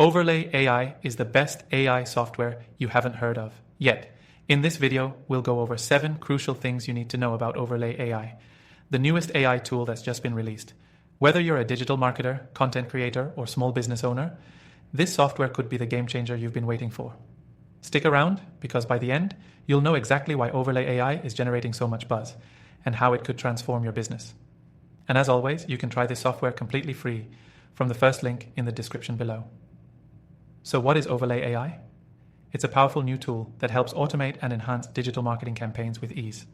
Overlay AI is the best AI software you haven't heard of yet. In this video, we'll go over 7 crucial things you need to know about Overlay AI, the newest AI tool that's just been released. Whether you're a digital marketer, content creator, or small business owner, this software could be the game changer you've been waiting for. Stick around, because by the end, you'll know exactly why Overlay AI is generating so much buzz and how it could transform your business. And as always, you can try this software completely free from the first link in the description below. So what is Overlay AI? It's a powerful new tool that helps automate and enhance digital marketing campaigns with ease.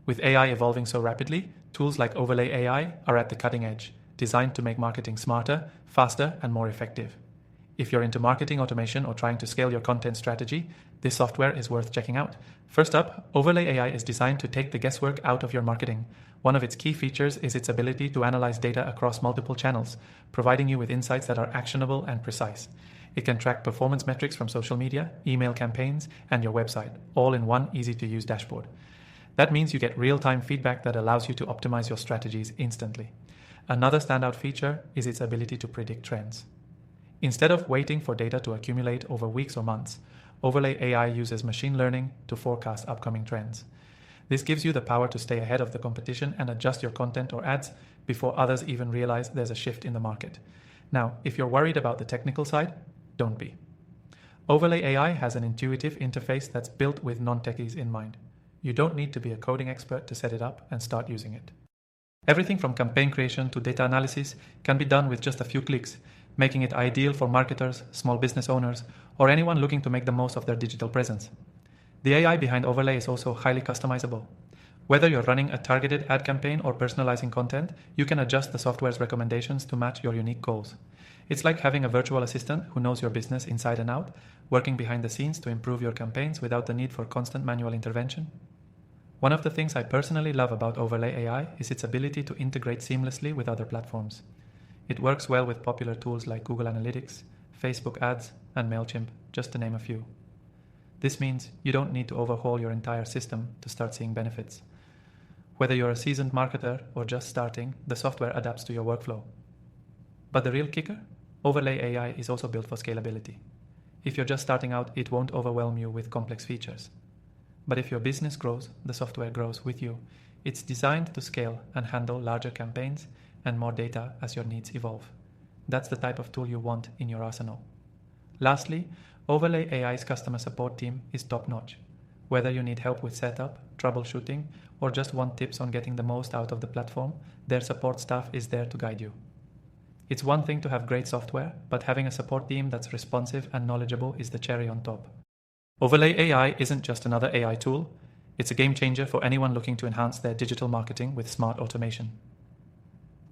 With AI evolving so rapidly, tools like Overlay AI are at the cutting edge, designed to make marketing smarter, faster, and more effective. If you're into marketing automation or trying to scale your content strategy, this software is worth checking out. First up, Overlay AI is designed to take the guesswork out of your marketing. One of its key features is its ability to analyze data across multiple channels, providing you with insights that are actionable and precise. It can track performance metrics from social media, email campaigns, and your website, all in one easy-to-use dashboard. That means you get real-time feedback that allows you to optimize your strategies instantly. Another standout feature is its ability to predict trends. Instead of waiting for data to accumulate over weeks or months, Overlay AI uses machine learning to forecast upcoming trends. This gives you the power to stay ahead of the competition and adjust your content or ads before others even realize there's a shift in the market. Now, if you're worried about the technical side, don't be. Overlay AI has an intuitive interface that's built with non-techies in mind. You don't need to be a coding expert to set it up and start using it. Everything from campaign creation to data analysis can be done with just a few clicks, making it ideal for marketers, small business owners, or anyone looking to make the most of their digital presence. The AI behind Overlay is also highly customizable. Whether you're running a targeted ad campaign or personalizing content, you can adjust the software's recommendations to match your unique goals. It's like having a virtual assistant who knows your business inside and out, working behind the scenes to improve your campaigns without the need for constant manual intervention. One of the things I personally love about Overlay AI is its ability to integrate seamlessly with other platforms. It works well with popular tools like Google Analytics, Facebook Ads, and MailChimp, just to name a few. This means you don't need to overhaul your entire system to start seeing benefits. Whether you're a seasoned marketer or just starting, the software adapts to your workflow. But the real kicker? Overlay AI is also built for scalability. If you're just starting out, it won't overwhelm you with complex features. But if your business grows, the software grows with you. It's designed to scale and handle larger campaigns and more data as your needs evolve. That's the type of tool you want in your arsenal. Lastly, Overlay AI's customer support team is top-notch. Whether you need help with setup, troubleshooting, or just want tips on getting the most out of the platform, their support staff is there to guide you. It's one thing to have great software, but having a support team that's responsive and knowledgeable is the cherry on top. Overlay AI isn't just another AI tool, it's a game changer for anyone looking to enhance their digital marketing with smart automation.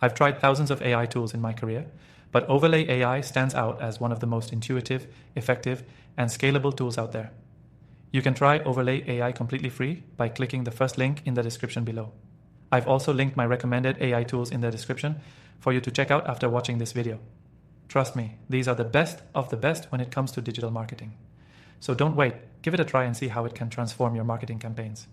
I've tried thousands of AI tools in my career, but Overlay AI stands out as one of the most intuitive, effective, and scalable tools out there. You can try Overlay AI completely free by clicking the first link in the description below. I've also linked my recommended AI tools in the description for you to check out after watching this video. Trust me, these are the best of the best when it comes to digital marketing. So don't wait, give it a try and see how it can transform your marketing campaigns.